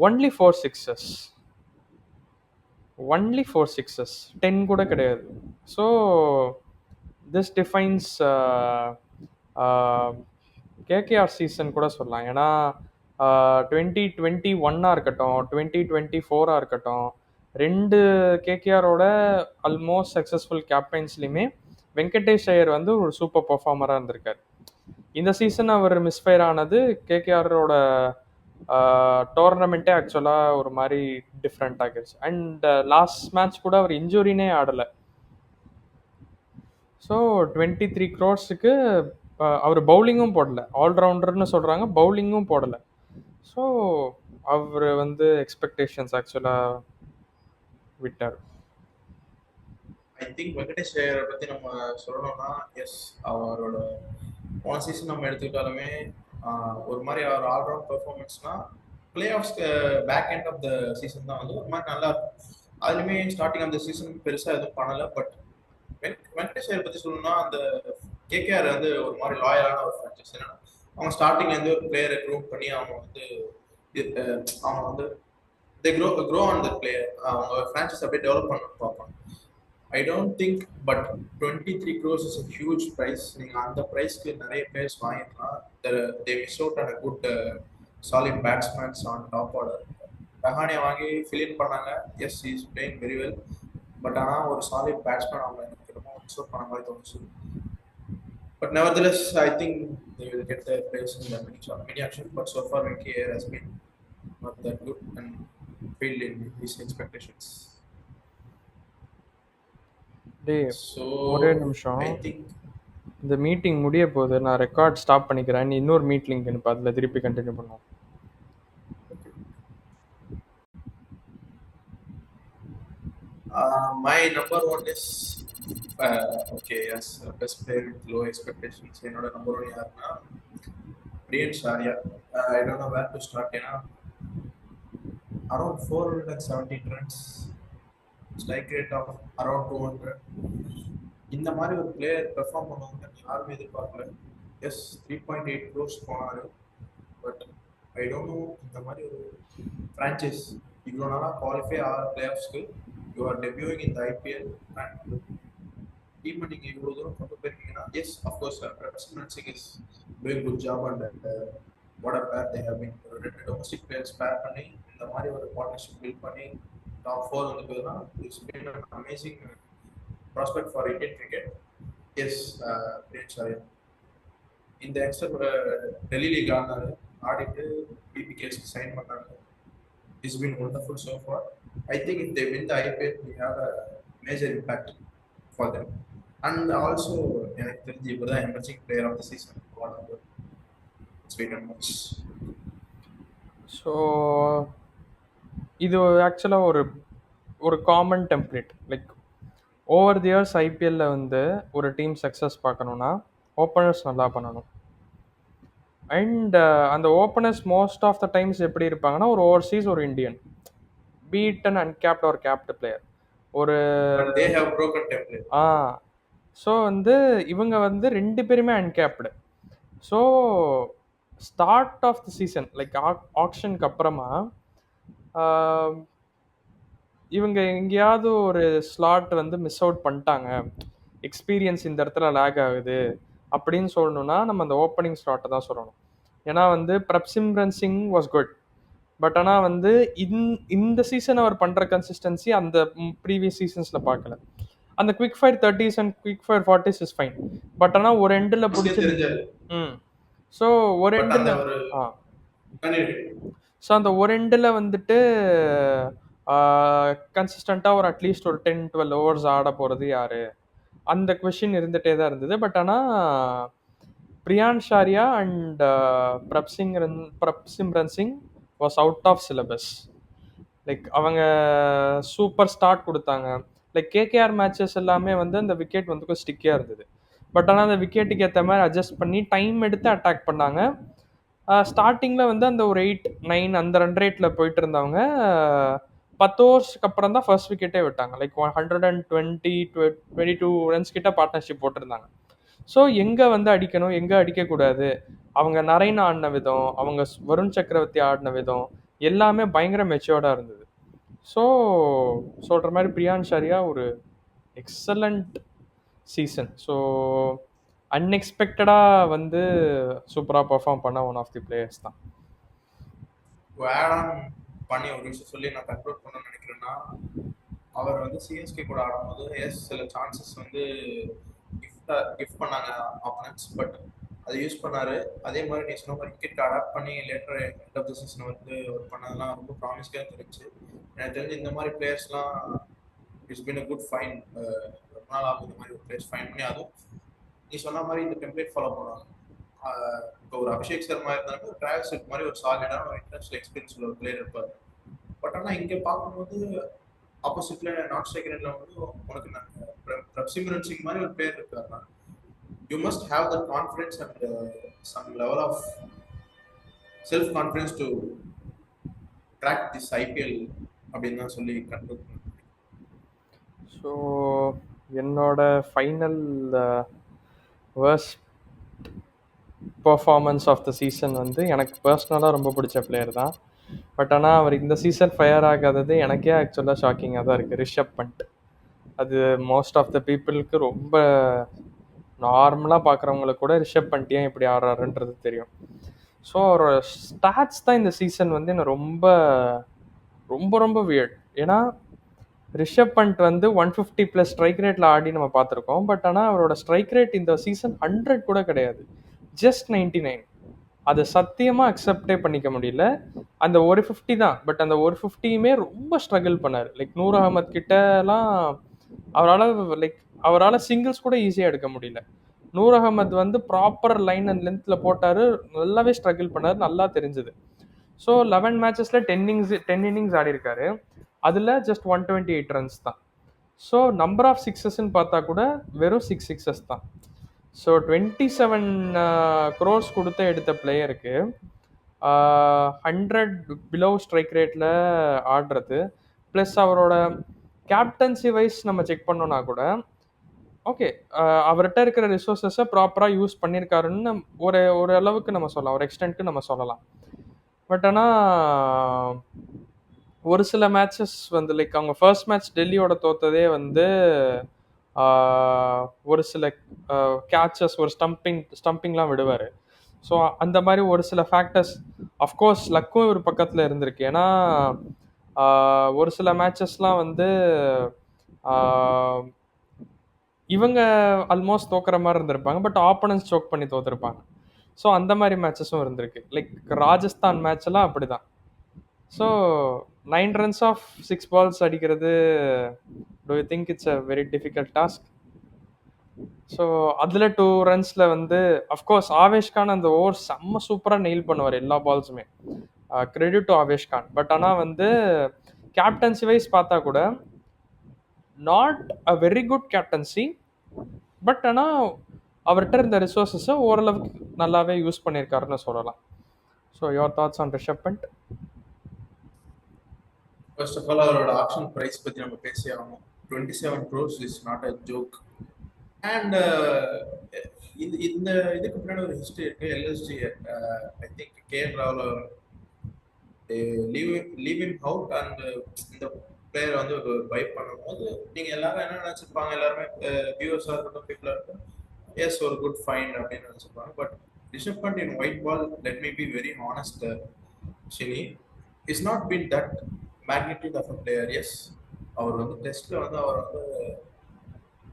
ஒன்லி 4 சிக்ஸஸ், 10 கூட கிடையாது. So this defines KKR season கூட சொல்லலாம். ஏன்னா 2021 இருக்கட்டும், 2024 இருக்கட்டும், ரெண்டு கேகேஆரோட ஆல்மோஸ்ட் சக்ஸஸ்ஃபுல் கேப்டன்ஸ்லையுமே வெங்கடேஷ் ஐயர் வந்து ஒரு சூப்பர் பர்ஃபார்மராக இருந்திருக்காரு. இந்த சீசன் அவர் மிஸ்ஃபயர் ஆனது கேகேஆரோட டோர்னமெண்ட்டே ஆக்சுவலாக ஒரு மாதிரி டிஃப்ரெண்ட் ஆகிடுச்சு. அண்ட் லாஸ்ட் மேட்ச் கூட அவர் இன்ஜுரினே ஆடலை. ஸோ 23 crores அவர் பவுலிங்கும் போடலை, ஆல்ரவுண்டர்னு சொல்கிறாங்க, பவுலிங்கும் போடலை. ஸோ அவர் வந்து எக்ஸ்பெக்டேஷன்ஸ் ஆக்சுவலாக விட்டார். ஐ திங்க் வெங்கடேஷ் ஐயரை பற்றி நம்ம சொல்லணும்னா, எஸ் அவரோட போன சீசன் நம்ம எடுத்துக்கிட்டாலுமே ஒரு மாதிரி அவர் ஆல்ரவுண்ட் பெர்ஃபார்மன்ஸ்னா பிளே ஆஃப்ஸ்க்கு back end of the season தான் வந்து ஒரு மாதிரி நல்லா இருக்கும். அதுலேயுமே ஸ்டார்டிங் ஆஃப் த சீசன் பெருசாக எதுவும் பண்ணலை. பட் வெங்கடேஷ் ஐயர் பற்றி சொல்லணும்னா, அந்த கேகேஆர் வந்து ஒரு மாதிரி லாயலான ஒரு ஃப்ரான்ச்சைஸ். என்னன்னா அவங்க ஸ்டார்டிங்லேருந்து ஒரு பிளேயரை க்ரூம் பண்ணி அவங்க வந்து they grow on the player. அவங்க ஃப்ரான்ச்சைஸ் அப்படியே டெவலப் பண்ண பார்ப்பாங்க. I don't think, but 23 crores is a huge price. நீங்க அந்த பிரைஸ்க்கு நிறைய பிளேயர்ஸ் வாங்கிக்கலாம். They miss out on a good solid batsmen on top order. Rahane வாங்கி fill in பண்ணாங்க. Yes, he is playing very well. But ஆனால் ஒரு சாலிட் பேட்ஸ்மேன் அவங்க எனக்கு ரொம்ப மிஸ் அவுட் பண்ண மாதிரி தோணுச்சு. But nevertheless, I think they will get their place in the mini action. But so far, Venki Ayer has been not that good and failed in his expectations. ஒரே நிமிஷம், இந்த meeting முடிய போகுது, நான் record stop பண்ணிக்கிறேன். நீ இன்னொரு meet link அனுப்பு, அதில் திருப்பி கண்டினியூ பண்ணுவோம். My number one is okay, yes, best player with low expectations. என்னோட நம்பர் ஒன் யாருன்னா Priyansh Arya. I don't know where to start. ஏன்னா around 417 runs, strike rate of around 200. இந்த மாதிரி ஒரு பிளேயர் பெர்ஃபார்ம் பண்ணுவாங்க யாருமே எதிர்பார்க்கல. எஸ் 3.8 crores போனாரு. பட் ஐ டோன்ட் நோ, இந்த மாதிரி ஒரு ஃப்ரான்ச்சைஸ் இவ்வளோ நாளாக குவாலிஃபை ஆகிற பிளே ஆஃப்ஸ்க்கு you are debuting in the IPL and டீமை நீங்கள் இவ்வளோ தூரம் கொண்டு போயிருக்கீங்கன்னா, yes of course Prabhsimran Singh is doing good job and what a pair they have been. ரெண்டு டொமஸ்டிக் பிளேயர்ஸ் பேர் பண்ணி இந்த மாதிரி ஒரு பார்ட்னர்ஷிப் பில்ட் பண்ணி டாப் 4 வந்து போதுன்னா it's been an amazing prospect for Indian cricket. Yes, Prince Arya. இந்த எக்ஸ்ட்ரா டெல்லி லீக் ஆனாரு, ஆடிட்டு பிபிகேஸ்க்கு சைன் பண்ணாங்க. It's been wonderful so far. I think if they win the IPL, we have a major impact. For them. And also எனக்கு தெரிஞ்சு இப்போ தான் emerging player of the season it's wait and watch. So இது ஆக்சுவலாக ஒரு ஒரு common template. Like over the years ஐபிஎல்ல வந்து ஒரு டீம் சக்ஸஸ் பார்க்கணுன்னா ஓப்பனர்ஸ் நல்லா பண்ணணும். அண்ட் அந்த openers most of the times எப்படி இருப்பாங்கன்னா ஒரு ஓவர்சீஸ் ஒரு இந்தியன் பீட் அண்ட் அன்கேப்ட் ஒரு கேப்டு பிளேயர் ஒரு but they have broken template. Ah so வந்து இவங்க வந்து 2 பேருமே uncapped. So start of the season like ஆக்ஷனுக்கு அப்புறமா இவங்க எங்கேயாவது ஒரு ஸ்லாட் வந்து மிஸ் அவுட் பண்ணிட்டாங்க, எக்ஸ்பீரியன்ஸ் இந்த இடத்துல லேக் ஆகுது அப்படின்னு சொல்லணும்னா நம்ம அந்த ஓப்பனிங் ஸ்லாட்டை தான் சொல்லணும். ஏன்னா வந்து Prabhsimran Singh was good, but ஆனால் வந்து இந்த சீசன் அவர் பண்ணுற கன்சிஸ்டன்சி அந்த ப்ரீவியஸ் சீசன்ஸில் பார்க்கல. அந்த quick fire 30s and quick fire 40s is fine, but ஆனால் ஒரு எண்டில் பிடிச்சி தெரிஞ்சாரு. ஸோ ஒரு பட் அந்த எண்டில் ஒரு ஸோ அந்த ஒரு எண்டில் வந்துட்டு கன்சிஸ்டண்ட்டாக ஒரு அட்லீஸ்ட் ஒரு 10-12 ஓவர்ஸ் ஆட போகிறது யார், அந்த கொஷின் இருந்துகிட்டே தான் இருந்தது. பட் ஆனால் Priyansh Arya and Prabhsimran Singh was out of syllabus. Like அவங்க சூப்பர் ஸ்டார்ட் கொடுத்தாங்க. லைக் கேகேஆர் மேட்சஸ் எல்லாமே வந்து அந்த விக்கெட் வந்து கொஞ்சம் ஸ்டிக்கியாக இருந்தது. பட் ஆனால் அந்த விக்கெட்டுக்கு ஏற்ற மாதிரி அட்ஜஸ்ட் பண்ணி டைம் எடுத்து அட்டாக் பண்ணாங்க. ஸ்டார்டிங்கில் வந்து அந்த ஒரு 8-9 அந்த ரன் ரேட்டில் போயிட்டு இருந்தவங்க 10 ஓவர்ஸ்க்கு அப்புறம் தான் ஃபர்ஸ்ட் விக்கெட்டே விட்டாங்க. லைக் 122 ரன்ஸ் கிட்ட பார்ட்னர்ஷிப் போட்டிருந்தாங்க. ஸோ எங்கே வந்து அடிக்கணும் எங்கே அடிக்கக்கூடாது, அவங்க நரைன் ஆடின விதம், அவங்க வருண் சக்கரவர்த்தி ஆடின விதம் எல்லாமே பயங்கர மெச்சோர்டாக இருந்தது. ஸோ சொல்கிற மாதிரி பிரியான் ஷாரியா ஒரு எக்ஸலண்ட் சீசன். ஸோ அன்எக்ஸ்பெக்டடாக வந்து சூப்பராக பர்ஃபார்ம் பண்ண ஒன் ஆஃப் தி பிளேயர்ஸ் தான். ஆட் ஆன் பண்ணி ஒரு விஷயம் சொல்லி நான் கன்க்ளூட் பண்ண நினைக்கிறேன்னா, அவர் வந்து சிஎஸ்கே கூட ஆடும்போது சில சான்சஸ் வந்து கிஃப்ட் பண்ணாங்க ஆப்பனன்ட்ஸ், பட் அதை யூஸ் பண்ணாரு. அதே மாதிரி நீ சொன்ன மாதிரி கிரிக்கெட் அடாப்ட் பண்ணி later end of the season வந்து ஒர்க் பண்ணதெல்லாம் ரொம்ப ப்ராமிஸ்க்காக தெரிஞ்சு. எனக்கு தெரிஞ்சு இந்த மாதிரி பிளேயர்ஸ்லாம் it's been a good fine. ரொம்ப நாள் ஆகும் இந்த மாதிரி ஒரு பிளேயர்ஸ் ஃபைன் பண்ணி. அதுவும் நீ சொன்ன மாதிரி இந்த டெம்ப்ளேட் ஃபாலோ பண்ணுவாங்க. இப்போ ஒரு அபிஷேக் சர்மா இருந்தாலும் டிராவல்ஸ் மாதிரி ஒரு சாலிடான ஒரு இன்டர்நேஷனல் எக்ஸ்பீரியன்ஸ் உள்ள ஒரு பிளேயர் இருப்பார். பட் ஆனால் இங்கே பார்க்கும்போது ஆப்போசிட்ல நாட் ஸ்ட்ரைக்கர்ல வந்து உனக்கு பிரப்சிம்ரன் சிங் மாதிரி ஒரு பிளேயர் இருக்காருன்னா you must have the confidence and some level of self confidence to track this IPL அப்படின்னு தான் சொல்லி கன்க்ளூட் பண்ணுறேன். ஸோ என்னோட final worst performance of the season வந்து எனக்கு பர்சனலாக ரொம்ப பிடிச்ச பிளேயர் தான். பட் ஆனால் அவர் இந்த சீசன் ஃபயர் ஆகாதது எனக்கே ஆக்சுவலாக ஷாக்கிங்காக தான் இருக்குது. ரிஷப் பண்ட். அது மோஸ்ட் ஆஃப் த பீப்புளுக்கு ரொம்ப நார்மலாக பார்க்குறவங்களுக்கு கூட ரிஷப் பண்ட் ஏன் இப்படி ஆடுறாருன்றது தெரியும். ஸோ அவரோட ஸ்டாட்ஸ் தான் இந்த சீசன் வந்து என்ன ரொம்ப ரொம்ப ரொம்ப வியர்ட். ஏன்னா ரிஷப் பண்ட் வந்து 150+ ஸ்ட்ரைக் ரேட்டில் ஆடி நம்ம பார்த்துருக்கோம். பட் ஆனால் அவரோட ஸ்ட்ரைக் ரேட் இந்த சீசன் 100 கூட கிடையாது, ஜஸ்ட் 99. அதை சத்தியமாக அக்செப்டே பண்ணிக்க முடியல. அந்த ஒரு 50 தான், பட் அந்த ஒரு 50யுமே ரொம்ப ஸ்ட்ரகிள் பண்ணார். லைக் நூர் அகமத் கிட்டலாம் அவரால் சிங்கிள்ஸ் கூட ஈஸியாக எடுக்க முடியல. நூர் அகமத் வந்து ப்ராப்பர் லைன் அண்ட் லென்த்தில் போட்டார், நல்லாவே ஸ்ட்ரகிள் பண்ணார், நல்லா தெரிஞ்சுது. ஸோ 11 மேட்சஸில் 10 இன்னிங்ஸ் ஆடி இருக்காரு. அதில் ஜஸ்ட் 128 ரன்ஸ் தான். ஸோ நம்பர் ஆஃப் சிக்ஸஸ்ன்னு பார்த்தா கூட வெறும் 6 சிக்ஸஸ் தான். ஸோ 27 crores கொடுத்து எடுத்த பிளேயருக்கு 100 பிலோ ஸ்ட்ரைக் ரேட்டில் ஆடுறது, ப்ளஸ் அவரோட கேப்டன்சி வைஸ் நம்ம செக் பண்ணோன்னா கூட ஓகே அவர்கிட்ட இருக்கிற ரிசோர்ஸஸை ப்ராப்பராக யூஸ் பண்ணியிருக்காருன்னு ஒரு அளவுக்கு நம்ம சொல்லலாம், ஒரு எக்ஸ்டென்ட்டு நம்ம சொல்லலாம். பட் ஆனால் ஒரு சில மேட்சஸ் வந்து லைக் அவங்க ஃபர்ஸ்ட் மேட்ச் டெல்லியோட தோத்ததே வந்து ஒரு சில கேட்சஸ், ஒரு ஸ்டம்பிங்லாம் விடுவார். ஸோ அந்த மாதிரி ஒரு சில ஃபேக்டர்ஸ், அஃப்கோர்ஸ் லக்கும் ஒரு பக்கத்தில் இருந்திருக்கு. ஏன்னா ஒரு சில மேட்சஸ்லாம் வந்து இவங்க ஆல்மோஸ்ட் தோக்குற மாதிரி இருந்திருப்பாங்க, பட் ஆப்போனன்ஸ் சோக் பண்ணி தோத்துருப்பாங்க. ஸோ அந்த மாதிரி மேட்சஸும் இருந்திருக்கு. லைக் ராஜஸ்தான் மேட்செல்லாம் அப்படி தான். ஸோ 9 runs ஆஃப் 6 balls அடிக்கிறது, to you think it's a very difficult task? So அதில் 2 ரன்ஸில் வந்து அஃப்கோர்ஸ் ஆவேஷ் கான் அந்த ஓவர் செம்ம சூப்பராக நெயில் பண்ணுவார் எல்லா பால்ஸுமே. Credit to Avesh Khan. But ஆனால் வந்து கேப்டன்சி வைஸ் பார்த்தா கூட not a very good captaincy. But ஆனால் அவர்கிட்ட இருந்த ரிசோர்ஸஸை ஓரளவுக்கு நல்லாவே யூஸ் பண்ணியிருக்காருன்னு சொல்லலாம். So your thoughts on Rishabh Pant? First of all அவரோட ஆப்ஷன் பிரைஸ் பற்றி நம்ம பேசி ஆகணும். 27 crores is not a joke. And இந்த இதுக்கு பின்னாடி ஒரு ஹிஸ்டரி இருக்கு. எல்எஸ்டி ஐ திங்க் கேஎல் ராகுல் லீவ் இம் அவுட் அண்ட் இந்த பிளேயர் வந்து பை பண்ணும்போது நீங்க எல்லாரும் என்ன நினைச்சிருப்பாங்க, எல்லாருமே வியூவர்ஸா இருக்கட்டும், பீப்புளா இருக்கட்டும், எஸ் ஒரு குட் ஃபைன் அப்படின்னு நினைச்சிருப்பாங்க. But Rishabh Pant in white ball, let me be very honest Srini, is not been that magnitude of a player. Yes, அவர் வந்து டெஸ்ட்ல வந்து அவர் வந்து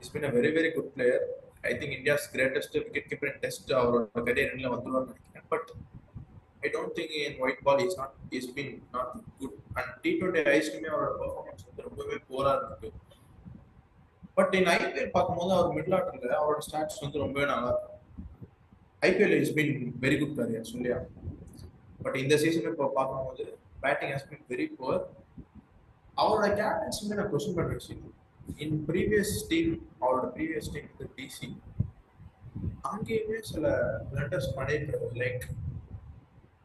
is been a very very good player. I think India's greatest wicket keeper in test அவரோட career எண்ணில் வந்துருவான்னு நினைக்கிறேன். பட் I don't think in white ball he's been not good. And T20 ஐஸ்லயுமே அவரோட பெர்ஃபார்மன்ஸ் வந்து ரொம்பவே போரா இருக்கு. பட் இன் ஐபிஎல் பார்க்கும்போது அவர் மிடில் ஆர்டர்ல அவரோட ஸ்டாட்ஸ் வந்து ரொம்பவே நல்லா இருக்கும். IPL is been very good career சொல்லியா. பட் இந்த சீசன் இப்போ பார்க்கும்போது batting has been very poor. அவரோட கேப்டன்ஸுமே நான் கொஸ்டின் பண்ணுறேன். இன் ப்ரீவியஸ் டீம், அவரோட ப்ரீவியஸ் டீம் வந்து டிசி, அங்கேயுமே சில பிளண்டர்ஸ் பண்ணிட்டு லைக்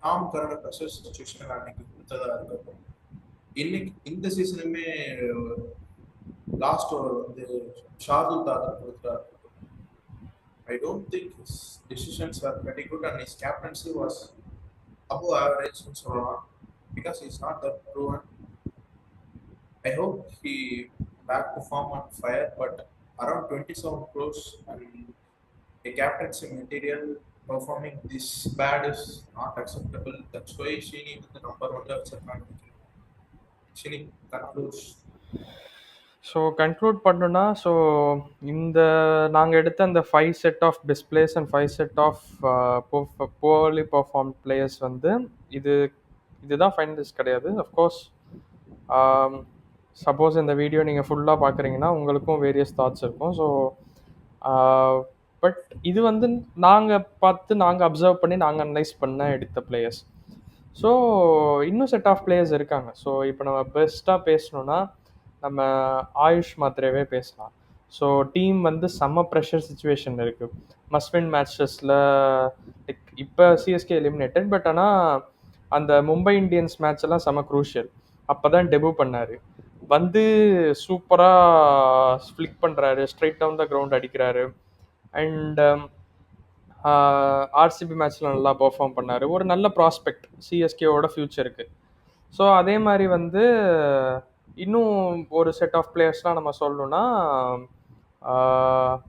டாம் கரனை ப்ரெஷர் சுச்சுவேஷன் அன்னைக்கு கொடுத்ததா இருக்கட்டும், இன்னைக்கு இந்த சீசனுமே லாஸ்ட் ஓவர் வந்து ஷார்துல் தாக்கர் கொடுத்ததா இருக்கட்டும். I don't think his decisions are very good and his captaincy was above ஆவரேஜ்னு சொல்லலாம். Because is not that proven. I hope he back to form on fire. But around 27 crores and a captaincy material performing this bad is not acceptable. That's why Shini is the number 1 வச்சிருக்காங்க. Shini concludes. So conclude பண்ணோன்னா, so இந்த நாங்கள் எடுத்த அந்த 5 set of best players and 5 set of poorly perform players வந்து இதுதான் finalist கிடையாது. Of course suppose இந்த வீடியோ நீங்கள் ஃபுல்லாக பார்க்குறீங்கன்னா உங்களுக்கும் வேரியஸ் தாட்ஸ் இருக்கும். ஸோ பட் இது வந்து நாங்கள் அப்சர்வ் பண்ணி நாங்கள் அனலைஸ் பண்ண எடுத்த பிளேயர்ஸ். ஸோ இன்னும் செட் ஆஃப் பிளேயர்ஸ் இருக்காங்க. ஸோ இப்போ நம்ம பெஸ்ட்டாக பேசணுன்னா நம்ம ஆயுஷ் மாத்திரவே பேசலாம். ஸோ டீம் வந்து செம்ம ப்ரெஷர் சுச்சுவேஷன் இருக்குது. மஸ்ட்-வின் மேட்சஸில் இப்போ சிஎஸ்கே எலிமினேட்டட். பட் ஆனால் அந்த மும்பை இந்தியன்ஸ் மேட்ச் எல்லாம் செம்ம க்ரூஷியல். அப்போ தான் டெபு பண்ணார். வந்து சூப்பராக ஃப்ளிக் பண்ணுறாரு, ஸ்ட்ரைட் டவுன் த கிரவுண்ட் அடிக்கிறாரு. அண்ட் ஆர்சிபி மேட்ச்சில் நல்லா பர்ஃபார்ம் பண்ணார். ஒரு நல்ல ப்ராஸ்பெக்ட் சிஎஸ்கேவோட ஃப்யூச்சருக்கு. ஸோ அதே மாதிரி வந்து இன்னும் ஒரு செட் ஆஃப் பிளேயர்ஸ்லாம் நம்ம சொல்லணும்னா,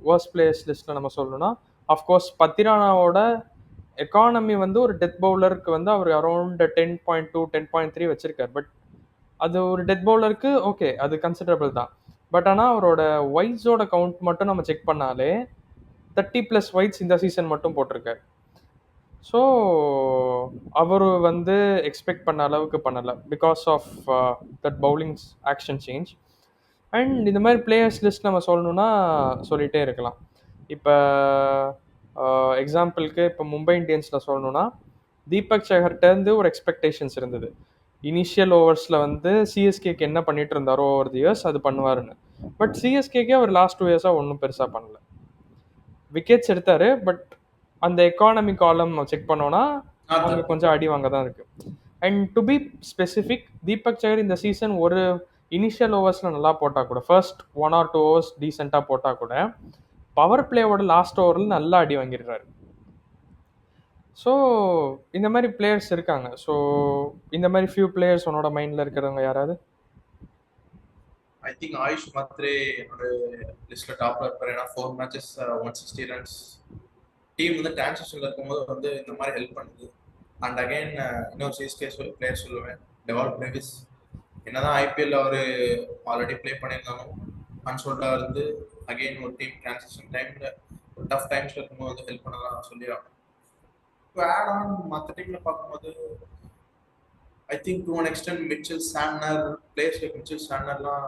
வர்ஸ்ட் பிளேயர்ஸ் லிஸ்ட்டில் நம்ம சொல்லணும்னா, அஃப்கோர்ஸ் பத்திரானாவோட எக்கானமி வந்து ஒரு டெத் பவுலருக்கு வந்து அவர் அரௌண்ட் 10.2 10.3 வச்சிருக்கார். பட் அது ஒரு டெத் பவுலருக்கு ஓகே, அது கன்சிடரபிள் தான். பட் ஆனால் அவரோட ஒயிட்ஸோட கவுண்ட் மட்டும் நம்ம செக் பண்ணாலே 30+ ஒயிட்ஸ் இந்த சீசன் மட்டும் போட்டிருக்காரு. ஸோ அவர் வந்து எக்ஸ்பெக்ட் பண்ண அளவுக்கு பண்ணலை because of that bowling action change. And இந்த மாதிரி பிளேயர்ஸ் லிஸ்ட் நம்ம சொல்லணுன்னா சொல்லிகிட்டே இருக்கலாம். இப்போ எக்ஸாம்பிளுக்கு இப்போ மும்பை இந்தியன்ஸில் சொல்லணுன்னா, தீபக் சஹர்கிட்டேருந்து ஒரு எக்ஸ்பெக்டேஷன்ஸ் இருந்தது. இனிஷியல் ஓவர்ஸில் வந்து சிஎஸ்கேக்கு என்ன பண்ணிட்டு இருந்தாரோ ஓவர் தி இயர்ஸ் அது பண்ணுவாருன்னு. பட் சிஎஸ்கேக்கே அவர் லாஸ்ட் 2 இயர்ஸாக ஒன்றும் பெருசாக பண்ணல. விக்கெட்ஸ் எடுத்தார். பட் அந்த எக்கானமி காலம் செக் பண்ணோன்னா அவங்க கொஞ்சம் அடி வாங்க தான் இருக்கு. And to be specific, Deepak Chahar இந்த சீசன் ஒரு இனிஷியல் ஓவர்ஸில் நல்லா போட்டால் கூட, ஃபர்ஸ்ட் 1 or 2 overs டீசெண்டாக போட்டால் கூட, பவர் பிளேயோட லாஸ்ட் ஓவரில் நல்லா அடி வாங்கிடுறாரு. ஸோ இந்த மாதிரி பிளேயர்ஸ் இருக்காங்க. ஸோ இந்த மாதிரி ஃபியூ பிளேயர்ஸ் உன்னோட மைண்டில் இருக்கிறவங்க யாராவது? ஐ திங்க் ஆயுஷ் மாத்ரே என்னோட லிஸ்ட்டில் டாப்பில் இருப்பார். ஏன்னா 4 matches 160 runs. டீம் வந்து டிரான்சிஷனில் இருக்கும்போது வந்து இந்த மாதிரி ஹெல்ப் பண்ணுது. அண்ட் அகைன் இன்னொரு சிஎஸ்கே பிளேயர் சொல்லுவேன், டெவால் டேவிஸ். என்னதான் ஐபிஎல் அவர் ஆல்ரெடி ப்ளே பண்ணியிருந்தாலும் அன்சோல்டாக இருந்து அகைன் ஒரு டீம் டிரான்சிஷன் டைமில் ஒரு டஃப் டைம்ஸில் இருக்கும்போது வந்து ஹெல்ப் பண்ணதான் சொல்லிடுறாங்க. இப்போ ஆட் ஆன் மற்ற டீமில் பார்க்கும்போது I think to one extent Mitchell Santner, players like Mitchell சாண்டனர்லாம்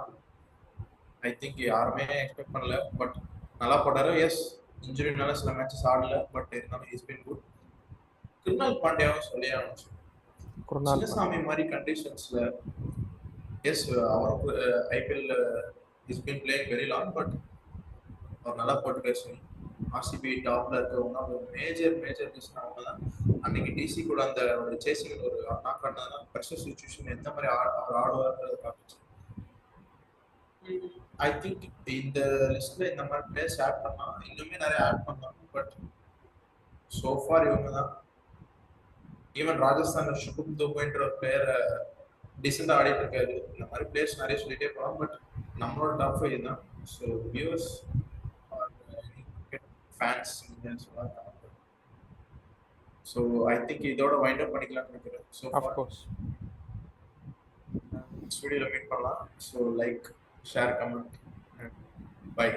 ஐ திங்க் யாருமே எக்ஸ்பெக்ட் பண்ணல. பட் நல்லா போட்டாரு. எஸ், இன்ஜுரினால சில மேட்சஸ் ஆடல, பட் இருந்தாலும் இஸ் பீன் குட். கிருணால் பாண்டியாவும் சொல்லி ஆரம்பிச்சு. குருநால் பாண்டியா. சின்னசாமி மாதிரி கண்டிஷன்ஸ்ல எஸ் அவருக்கு IPL is been playing very long, but அவர் நல்லா போட்டு பேசணும். ஆர்சிபி டாப்ல இருக்க ஒன் ஆஃப் மேஜர் ரீசன் அவங்க தான். அன்னைக்கு டிசி கூட அந்த ஒரு சேசிங் ஒரு நாக் ஆடினதுனா ப்ரெஷர் சுச்சுவேஷன் எந்த மாதிரி அவர் ஆடுவார்ன்றது காமிச்சு. ஐ திங்க் இந்த லிஸ்ட்ல இந்த மாதிரி பிளேயர்ஸ் ஆட் பண்ணா இன்னுமே நிறைய ஆட் பண்ணலாம், பட் சோஃபார் இவங்க தான். ஈவன் ராஜஸ்தான் சுகும் துபைன்ற ஒரு பிளேயரை டீசெண்டா ஆடிட்டு இருக்காரு. இந்த மாதிரி பிளேயர்ஸ் நிறைய சொல்லிட்டே போகலாம், பட் நம்மளோட டாப் ஃபைவ் தான். ஸோ வியூவர்ஸ் ஃபேன்ஸ் சொல்லுவாங்க. ஸோ ஐ திங்க் இதோட வைண்ட் அப் பண்ணிக்கலாம்னு நினைக்கிறேன். So of course. ஸ்டுடியோவில் மீட் பண்ணலாம். So like, share, comment, by.